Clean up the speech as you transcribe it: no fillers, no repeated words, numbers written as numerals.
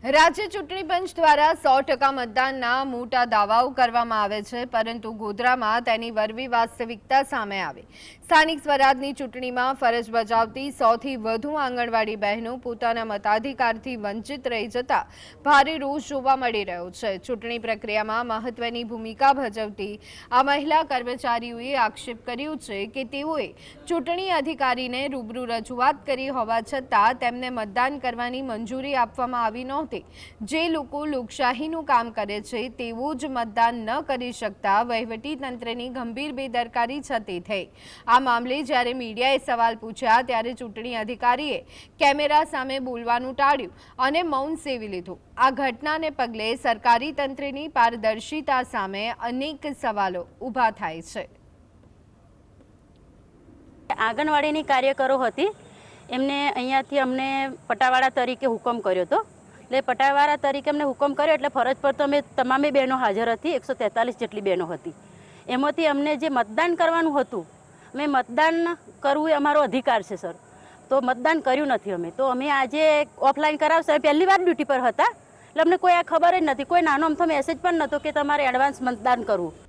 રાજ્ય ચૂંટણી પંચ દ્વારા 100% મતદાનના મોટા દાવાઓ કરવામાં આવે છે, પરંતુ ગોધરામાં તેની વરવી વાસ્તવિકતા સામે આવી। સ્થાનિક સ્વરાજની ચૂંટણીમાં ફરજ બજાવતી 100થી વધુ આંગણવાડી બહેનો પોતાના મતાધિકારથી વંચિત રહી જતા ભારે રોષ જોવા મળી રહ્યો છે। ચૂંટણી પ્રક્રિયામાં મહત્વની ભૂમિકા ભજવતી આ મહિલા કર્મચારીઓએ આક્ષેપ કર્યો છે કે તેઓએ ચૂંટણી અધિકારીને રૂબરૂ રજૂઆત કરી હોવા છતાં તેમને મતદાન કરવાની મંજૂરી આપવામાં આવી નહોતી। જે લોકો લોકશાહીનું કામ કરે છે તેઓ જ મતદાન ન કરી શકતા વહીવટી તંત્રની ગંભીર બેદરકારી છતી થઈ। આ મામલે જ્યારે મીડિયાએ સવાલ પૂછ્યા ત્યારે ચૂંટણી અધિકારીએ કેમેરા સામે બોલવાનું ટાળ્યું અને મૌન સેવી લીધું। આ ઘટનાને પગલે સરકારી તંત્રની પારદર્શિતા સામે અનેક સવાલો ઊભા થાય છે। આંગણવાડીની કાર્યકરો હતી, એમને અહીંયાથી અમને પટાવાળા તરીકે હુકમ કર્યો હતો। એટલે પટાવાળા તરીકે અમને હુકમ કર્યો એટલે ફરજ પર તો અમે તમામે બહેનો હાજર હતી, 143 જેટલી બહેનો હતી। એમાંથી અમને જે મતદાન કરવાનું હતું, અમે મતદાન કરવું એ અમારો અધિકાર છે સર, તો મતદાન કર્યું નથી અમે। તો અમે આજે ઓફલાઈન કરાવશે, પહેલી વાર ડ્યુટી પર હતા એટલે અમને કોઈ આ ખબર જ નથી, કોઈ નાનો અમથો મેસેજ પણ નહોતો કે તમારે એડવાન્સ મતદાન કરવું।